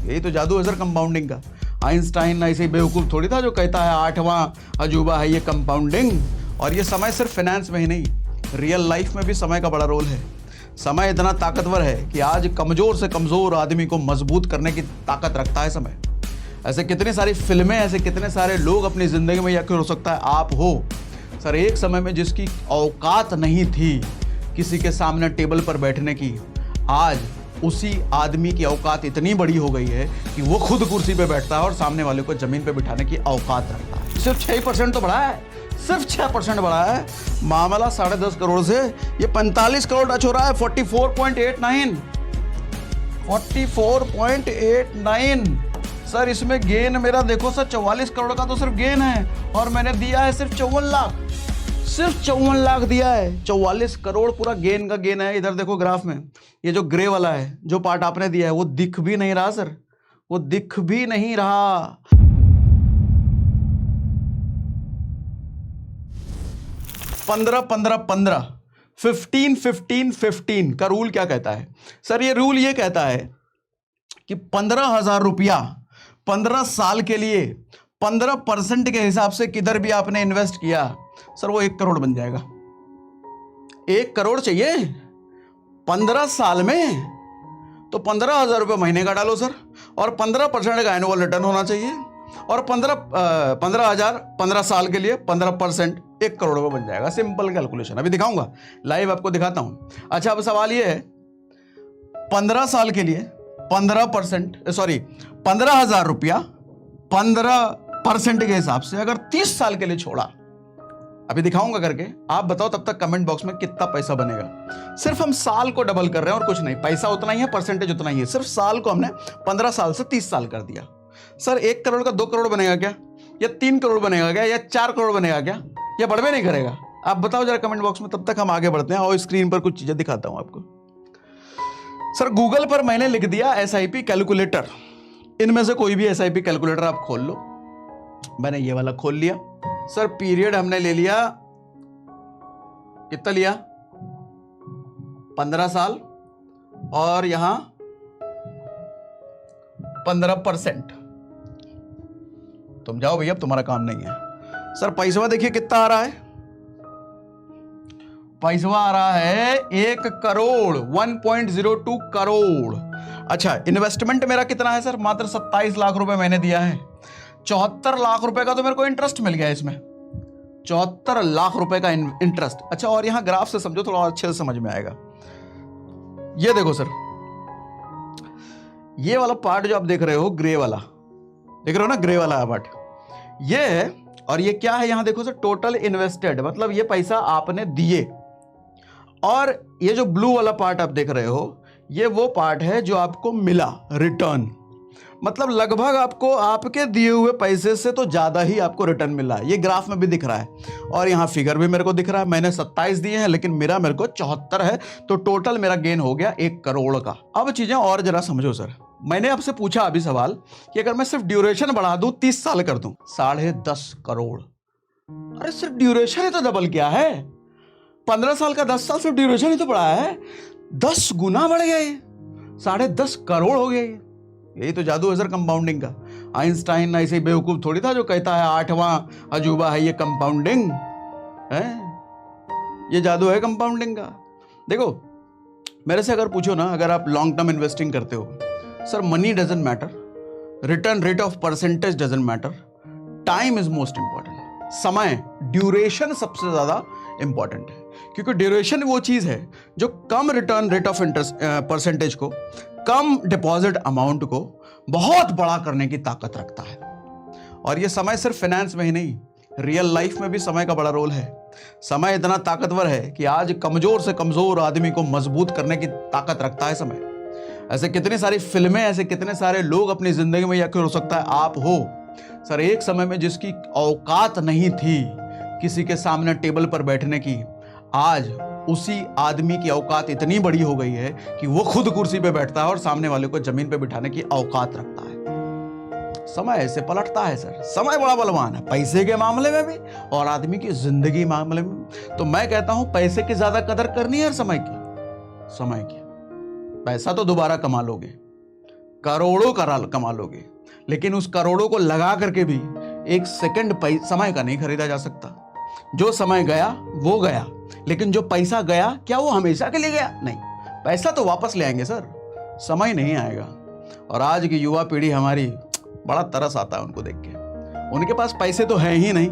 यही तो जादू है सर कंपाउंडिंग का। आइंस्टाइन ऐसे ही बेवकूफ़ थोड़ी था जो कहता है 8वां अजूबा है ये कंपाउंडिंग। और ये समय सिर्फ फाइनेंस में ही नहीं, रियल लाइफ में भी समय का बड़ा रोल है। समय इतना ताकतवर है कि आज कमज़ोर से कमज़ोर आदमी को मजबूत करने की ताकत रखता है समय। ऐसे कितनी सारी फिल्में, ऐसे कितने सारे लोग अपनी ज़िंदगी में, या फिर हो सकता है आप हो सर, एक समय में जिसकी औकात नहीं थी किसी के सामने टेबल पर बैठने की, आज उसी आदमी की औकात इतनी बड़ी हो गई है कि वो खुद कुर्सी पे बैठता है और सामने वाले को ज़मीन पे बिठाने की औकात रखता है। सिर्फ 6% तो बढ़ा है, सिर्फ 6% बढ़ा है। मामला 10.5 करोड़ से ये 45 करोड़ टच हो रहा है। 44.89 सर, इसमें गेन मेरा देखो सर 44 करोड़ का तो सिर्फ गेन है, और मैंने दिया है सिर्फ 54 लाख। सिर्फ 54 लाख दिया है, 44 करोड़ पूरा गेन का गेन है। इधर देखो ग्राफ में, ये जो ग्रे वाला है, जो पार्ट आपने दिया है, वो दिख भी नहीं रहा सर, वो दिख भी नहीं रहा। 15-15-15, 15-15-15 का रूल क्या कहता है सर? ये रूल ये कहता है कि 15,000 रुपया 15 साल के लिए 15% के हिसाब से किधर भी आपने इन्वेस्ट किया सर, वो 1 करोड़ बन जाएगा। 1 करोड़ चाहिए 15 साल में, तो 15,000 रुपये महीने का डालो सर, और 15% का एनुअल रिटर्न होना चाहिए, और 15,000 15 साल के लिए 15% 1 करोड़ रुपये बन जाएगा। सिंपल कैलकुलेशन अभी दिखाऊंगा, लाइव आपको दिखाता हूं। अच्छा, अब सवाल ये है, 15 साल के लिए 15,000 रुपया 15% के हिसाब से अगर 30 साल के लिए छोड़ा, अभी दिखाऊंगा करके, आप बताओ तब तक कमेंट बॉक्स में कितना पैसा बनेगा। सिर्फ हम साल को डबल कर रहे हैं और कुछ नहीं, पैसा उतना ही है, परसेंटेज उतना ही है। सिर्फ साल को हमने 15 साल से 30 साल कर दिया। सर 1 करोड़ का 2 करोड़ बनेगा क्या, या 3 करोड़ बनेगा क्या, या 4 करोड़ बनेगा क्या, या बढ़वे नहीं करेगा? आप बताओ जरा कमेंट बॉक्स में, तब तक हम आगे बढ़ते हैं और स्क्रीन पर कुछ चीजें दिखाता हूं आपको। सर गूगल पर मैंने लिख दिया SIP कैलकुलेटर, इनमें से कोई भी SIP कैलकुलेटर आप खोल लो। मैंने ये वाला खोल लिया सर। पीरियड हमने ले लिया, कितना लिया, 15 साल, और यहां 15%। तुम जाओ भैया, अब तुम्हारा काम नहीं है। सर पैसा देखिए कितना आ रहा है, पैसा आ रहा है 1 करोड़ 1.02 करोड़। अच्छा, इन्वेस्टमेंट मेरा कितना है सर? मात्र 27 लाख रुपए मैंने दिया है। 74 लाख रुपए का तो मेरे को इंटरेस्ट मिल गया इसमें, 74 लाख रुपए का इंटरेस्ट। अच्छा, और यहां ग्राफ से समझो, थोड़ा अच्छे से समझ में आएगा। ये देखो सर, ये वाला पार्ट जो आप देख रहे हो, ग्रे वाला देख रहे हो ना, ग्रे वाला पार्ट ये है। और ये क्या है, यहां देखो सर, टोटल इन्वेस्टेड, मतलब ये पैसा आपने दिए। और ये जो ब्लू वाला पार्ट आप देख रहे हो, ये वो पार्ट है जो आपको मिला रिटर्न, मतलब लगभग आपको आपके दिए हुए पैसे से तो ज्यादा ही आपको रिटर्न मिला है। ये ग्राफ में भी दिख रहा है, और यहाँ फिगर भी मेरे को दिख रहा है। मैंने 27 दिए हैं, लेकिन मेरे को 74 है, तो टोटल मेरा गेन हो गया 1 करोड़ का। अब चीजें और जरा समझो सर, मैंने आपसे पूछा अभी सवाल कि अगर मैं सिर्फ ड्यूरेशन बढ़ा दूं, 30 साल कर दूं, 10.5 करोड़। अरे सिर्फ ड्यूरेशन ही तो डबल किया है, 15 साल का 10 साल, सिर्फ ड्यूरेशन ही तो बढ़ा है, 10 गुना बढ़ गया, 10.5 करोड़ हो गया। यही तो जादू है सर कंपाउंडिंग का। आइंस्टाइन ऐसे ही बेवकूफ थोड़ी था जो कहता है 8वां अजूबा है ये कंपाउंडिंग है। ये जादू है कंपाउंडिंग का। देखो, मेरे से अगर पूछो ना, अगर आप लॉन्ग टर्म इन्वेस्टिंग करते हो sir, money doesn't matter, return rate of percentage doesn't matter, time is most important. समय, ड्यूरेशन सबसे ज्यादा इंपॉर्टेंट है, क्योंकि ड्यूरेशन वो चीज है जो कम return rate of interest percentage को, कम डिपॉजिट अमाउंट को बहुत बड़ा करने की ताकत रखता है। और ये समय सिर्फ फाइनेंस में ही नहीं, रियल लाइफ में भी समय का बड़ा रोल है। समय इतना ताकतवर है कि आज कमजोर से कमजोर आदमी को मजबूत करने की ताकत रखता है समय। ऐसे कितनी सारी फिल्में, ऐसे कितने सारे लोग अपनी जिंदगी में, या फिर हो सकता है आप हो सर, एक समय में जिसकी औकात नहीं थी किसी के सामने टेबल पर बैठने की, आज उसी आदमी की औकात इतनी बड़ी हो गई है कि वो खुद कुर्सी पे बैठता है और सामने वाले को जमीन पे बिठाने की औकात रखता है। समय ऐसे पलटता है सर, समय बड़ा बलवान है, पैसे के मामले में भी और आदमी की जिंदगी मामले में। तो मैं कहता हूं पैसे की ज्यादा कदर करनी है समय की। पैसा तो दोबारा कमा लोगे, करोड़ों कमा लोगे, लेकिन उस करोड़ों को लगा करके भी एक सेकंड समय का नहीं खरीदा जा सकता। जो समय गया वो गया, लेकिन जो पैसा गया क्या वो हमेशा के लिए गया? नहीं, पैसा तो वापस ले आएंगे सर, समय नहीं आएगा। और आज की युवा पीढ़ी हमारी, बड़ा तरस आता है उनको देख के। उनके पास पैसे तो है ही नहीं,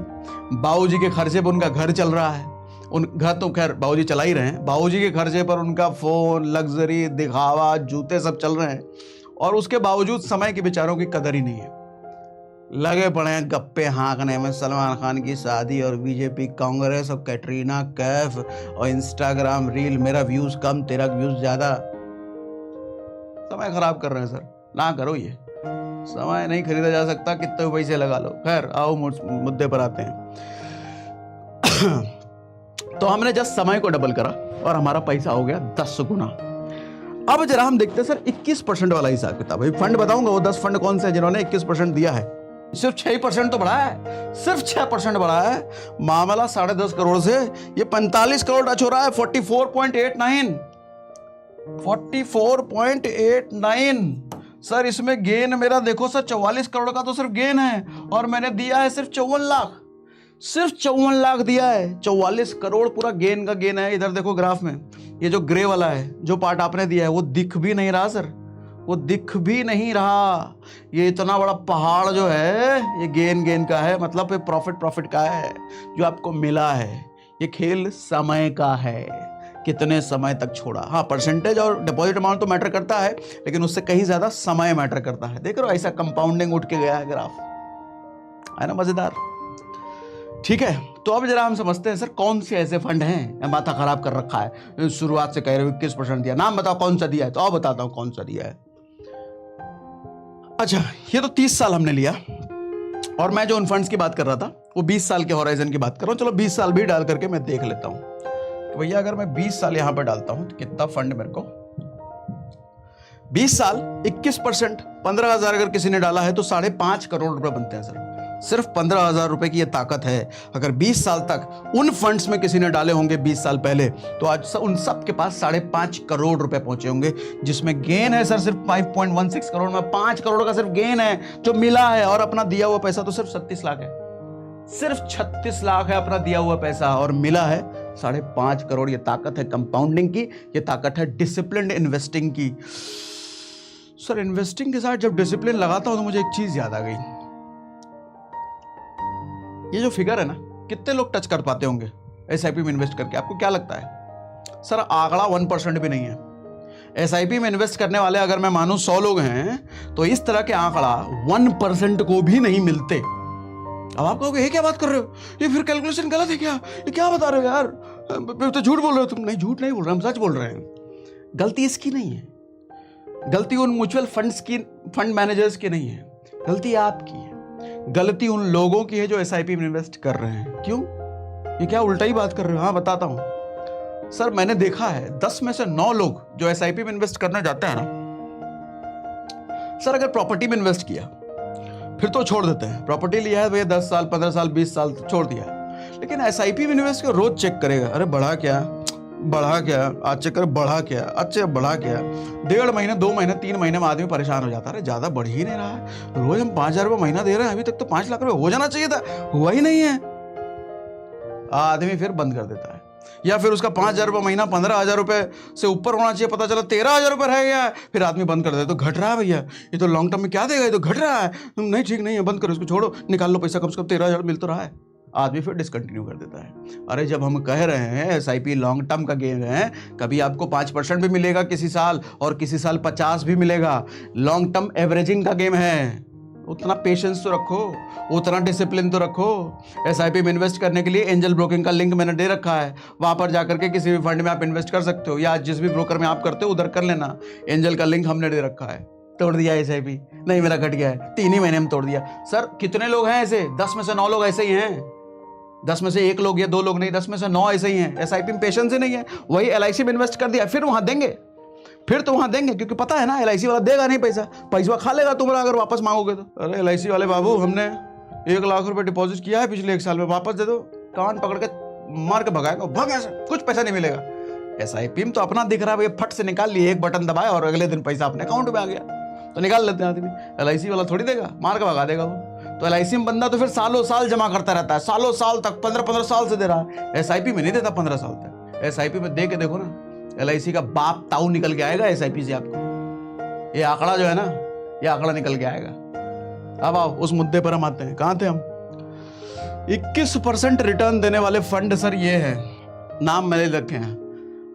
बाबूजी के खर्चे पर उनका घर चल रहा है। उन घर तो खैर बाबूजी चला ही रहे हैं, बाबूजी के खर्चे पर उनका फोन, लग्जरी, दिखावा, जूते सब चल रहे हैं, और उसके बावजूद समय के बेचारों की कदर ही नहीं है। लगे पड़े हैं गप्पे हाँकने में सलमान खान की शादी और बीजेपी कांग्रेस और कैटरीना कैफ और इंस्टाग्राम रील, मेरा व्यूज कम तेरा व्यूज ज्यादा। समय खराब कर रहे हैं सर, ना करो ये। समय नहीं खरीदा जा सकता, कितने पैसे लगा लो। खैर आओ मुद्दे पर आते हैं। तो हमने जस्ट समय को डबल करा और हमारा पैसा हो गया 10 गुना। अब जरा हम देखते हैं सर 21% वाला हिसाब किताब। भाई फंड बताऊंगा वो 10 फंड कौन से हैं जिन्होंने 21% दिया है। सिर्फ 6% तो बढ़ा है, सिर्फ 6% बढ़ा है। मामला 10.5 करोड़ से ये 45 करोड़ टच हो रहा है। 44.89 सर। इसमें गेन मेरा देखो सर 44 करोड़ का तो सिर्फ गेन है, और मैंने दिया है सिर्फ 54 लाख। सिर्फ 54 लाख दिया है, 44 करोड़ पूरा गेन का गेन है। इधर देखो ग्राफ में, ये जो ग्रे वाला है, जो पार्ट आपने दिया है वो दिख भी नहीं रहा सर, वो दिख भी नहीं रहा। ये इतना बड़ा पहाड़ जो है ये गेन का है, मतलब ये प्रॉफिट का है जो आपको मिला है। ये खेल समय का है, कितने समय तक छोड़ा। हाँ, परसेंटेज और डिपॉजिट अमाउंट तो मैटर करता है, लेकिन उससे कहीं ज्यादा समय मैटर करता है। देख रहे हो ऐसा कंपाउंडिंग उठ के गया है ग्राफ, है ना मजेदार। ठीक है, तो अब जरा हम समझते हैं सर कौन से ऐसे फंड हैं, माथा खराब कर रखा है। शुरुआत से कह रहे हो 21% दिया, नाम बताओ कौन सा दिया है। तो अब बताता हूं कौन सा दिया है। अच्छा, ये तो 30 साल हमने लिया, और मैं जो उन फंड्स की बात कर रहा था वो 20 साल के होराइजन की बात कर रहा हूं। चलो 20 साल भी डाल करके मैं देख लेता हूं कि भैया अगर मैं 20 साल यहां पर डालता हूं तो कितना फंड मेरे को। 20 साल 21%, 15,000 अगर किसी ने डाला है तो 5.5 करोड़ रुपए बनते हैं सर। सिर्फ 15,000 रुपए की ये ताकत है। अगर 20 साल तक उन फंड्स में किसी ने डाले होंगे 20 साल पहले, तो आज उन सब के पास 5.5 करोड़ रुपए पहुंचे होंगे, जिसमें गेन है सर सिर्फ 5.16 करोड़ में। 5 करोड़ का सिर्फ गेन है जो मिला है, और अपना दिया हुआ पैसा तो सिर्फ 36 लाख है। सिर्फ 36 लाख है अपना दिया हुआ पैसा, और मिला है 5.5 करोड़। ये ताकत है कंपाउंडिंग की, ये ताकत है डिसिप्लिन्ड इन्वेस्टिंग की। सर इन्वेस्टिंग के साथ जब डिसिप्लिन लगाता हूं तो मुझे एक चीज याद आ गई। ये जो फिगर है ना, कितने लोग टच कर पाते होंगे एसआईपी में इन्वेस्ट करके? आपको क्या लगता है? सर आंकड़ा 1% भी नहीं है। एसआईपी में इन्वेस्ट करने वाले अगर मैं मानूं 100 लोग हैं, तो इस तरह के आंकड़ा 1% को भी नहीं मिलते। अब आप कहोगे ये क्या बात कर रहे हो, ये फिर कैलकुलेशन गलत है क्या, ये क्या बता रहे हो यार, तो झूठ बोल रहे हो तुम। नहीं, झूठ नहीं बोल रहे, हम सच बोल रहे हैं। गलती इसकी नहीं है, गलती उन म्यूचुअल फंड्स की, फंड मैनेजर्स की नहीं है, गलती आपकी है। गलती उन लोगों की है जो एसआईपी में इन्वेस्ट कर रहे हैं। क्यों? ये क्या उल्टा ही बात कर रहे हो? हाँ बताता हूं सर। मैंने देखा है 10 में से 9 लोग जो एसआईपी में इन्वेस्ट करने जाते हैं ना सर, अगर प्रॉपर्टी में इन्वेस्ट किया फिर तो छोड़ देते हैं। प्रॉपर्टी लिया है भैया 10 साल, 15 साल, 20 साल छोड़ दिया। लेकिन एसआईपी में इन्वेस्ट कर, रोज चेक करेगा, अरे बढ़ा क्या, आज चेक कर, बढ़ा क्या, अच्छे बढ़ा क्या। 1.5 महीने, 2 महीने, 3 महीने में आदमी परेशान हो जाता है। ज्यादा बढ़ ही नहीं रहा है, रोज हम 5,000 रुपये महीना दे रहे हैं, अभी तक तो 5 लाख रुपए हो जाना चाहिए था, हुआ ही नहीं है। आदमी फिर बंद कर देता है, या फिर उसका 5,000 रुपये महीना 15,000 रुपए से ऊपर होना चाहिए, पता चला 13,000 रुपये रह गया है, फिर आदमी बंद कर देता है। तो घट रहा है भैया, ये तो लॉन्ग टर्म में क्या देगा, ये तो घट रहा है, नहीं ठीक नहीं है, बंद करो इसको, छोड़ो, निकाल लो पैसा, कम से कम 13,000 मिल तो रहा है। आदमी फिर डिसकंटिन्यू कर देता है। अरे जब हम कह रहे हैं एसआईपी लॉन्ग टर्म का गेम है, कभी आपको 5% भी मिलेगा किसी साल, और किसी साल 50 भी मिलेगा। लॉन्ग टर्म एवरेजिंग का गेम है। उतना पेशेंस तो रखो, उतना डिसिप्लिन तो रखो। एसआईपी में इन्वेस्ट करने के लिए एंजल ब्रोकिंग का लिंक मैंने दे रखा है, वहां पर जाकर के किसी भी फंड में आप इन्वेस्ट कर सकते हो, या जिस भी ब्रोकर में आप करते हो उधर कर लेना। एंजल का लिंक हमने दे रखा है। तोड़ दिया एसआईपी? नहीं, मेरा घट गया है, 3 ही महीने में तोड़ दिया। सर कितने लोग हैं ऐसे? 10 में से 9 लोग ऐसे ही हैं। 10 में से 1 लोग या 2 लोग नहीं, 10 में से 9 ऐसे ही हैं। एसआईपी में पेशेंस ही नहीं है। वही एलआईसी में इन्वेस्ट कर दिया, फिर वहां देंगे, क्योंकि पता है ना एलआईसी वाला देगा नहीं पैसा खा लेगा तुम्हारा अगर वापस मांगोगे तो। अरे एलआईसी वाले बाबू, हमने 1 लाख रुपए डिपॉजिट किया है पिछले 1 साल में, वापस दे दो। कान पकड़ के मार के भगाएगा, भाग ऐसे, कुछ पैसा नहीं मिलेगा। एसआईपी में तो अपना दिख रहा है भैया, फट से निकाल लिए, एक बटन दबाया और अगले दिन पैसा अपने अकाउंट में आ गया। तो निकाल लेते हैं आदमी। LIC वाला थोड़ी देगा, मार के भगा देगा वो। तो LIC में बंदा तो फिर सालों साल जमा करता रहता है, सालों साल तक, 15-15 साल से दे रहा है। SIP में नहीं देता 15 साल तक। SIP में दे के देखो ना, LIC का बाप ताऊ निकल के आएगा SIP से आपको। ये आंकड़ा जो है ना, ये आंकड़ा निकल के आएगा। अब आओ उस मुद्दे पर हम आते हैं। कहाँ थे हम? 21% रिटर्न देने वाले फंड सर ये है, नाम मैंने रखे हैं।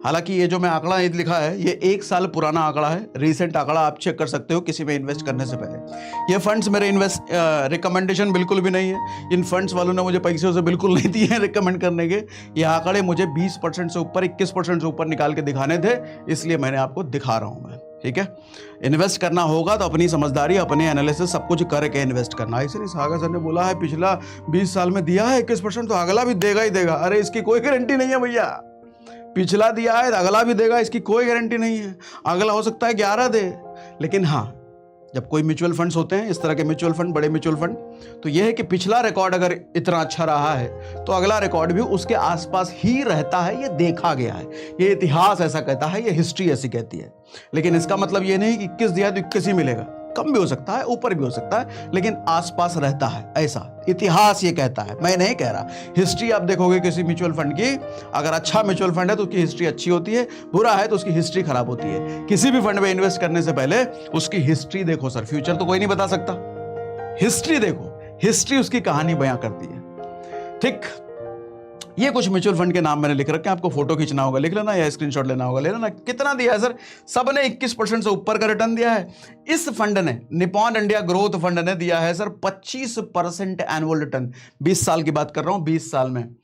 हालांकि ये जो मैं आंकड़ा लिखा है ये 1 साल पुराना आंकड़ा है, रीसेंट आंकड़ा आप चेक कर सकते हो किसी में इन्वेस्ट करने से पहले। ये फंड्स मेरे रिकमेंडेशन बिल्कुल भी नहीं है। इन फंड्स वालों ने मुझे पैसे से बिल्कुल नहीं दिए हैं रिकमेंड करने के। ये आंकड़े मुझे 20% से ऊपर, 21% से ऊपर निकाल के दिखाने थे, इसलिए मैंने आपको दिखा रहा हूँ मैं। ठीक है, इन्वेस्ट करना होगा तो अपनी समझदारी, अपने एनालिसिस सब कुछ करके इन्वेस्ट करना। ऐसे नहीं सागर सर ने बोला है पिछला 20 साल में दिया है 21% तो अगला भी देगा ही देगा। अरे इसकी कोई गारंटी नहीं है भैया। पिछला दिया है तो अगला भी देगा, इसकी कोई गारंटी नहीं है। अगला हो सकता है 11 दे, लेकिन हाँ जब कोई म्यूचुअल फंड्स होते हैं, इस तरह के म्यूचुअल फंड, बड़े म्यूचुअल फंड, तो यह है कि पिछला रिकॉर्ड अगर इतना अच्छा रहा है तो अगला रिकॉर्ड भी उसके आसपास ही रहता है। ये देखा गया है, ये इतिहास ऐसा कहता है, ये हिस्ट्री ऐसी कहती है। लेकिन इसका मतलब ये नहीं कि 21 दिया तो 21 ही मिलेगा, कम भी हो सकता है, ऊपर भी हो सकता है, लेकिन आसपास रहता है, ऐसा इतिहास ये कहता है, मैं नहीं कह रहा। हिस्ट्री आप देखोगे किसी म्यूचुअल फंड की, अगर अच्छा म्यूचुअल फंड है तो उसकी हिस्ट्री अच्छी होती है, बुरा है तो उसकी हिस्ट्री खराब होती है। किसी भी फंड में इन्वेस्ट करने से पहले उसकी हिस्ट्री देखो सर, फ्यूचर तो कोई नहीं बता सकता। हिस्ट्री देखो, हिस्ट्री उसकी कहानी बयां करती है। ठीक, ये कुछ म्यूचुअल फंड के नाम मैंने लिख रखे हैं, आपको फोटो खींचना होगा, लिख लेना, या स्क्रीनशॉट लेना होगा, ले लेना। कितना दिया है सर? सबने 21% से ऊपर का रिटर्न दिया है। इस फंड ने, निपॉन इंडिया ग्रोथ फंड ने दिया है सर 25% एनुअल रिटर्न। 20 साल की बात कर रहा हूं, 20 साल में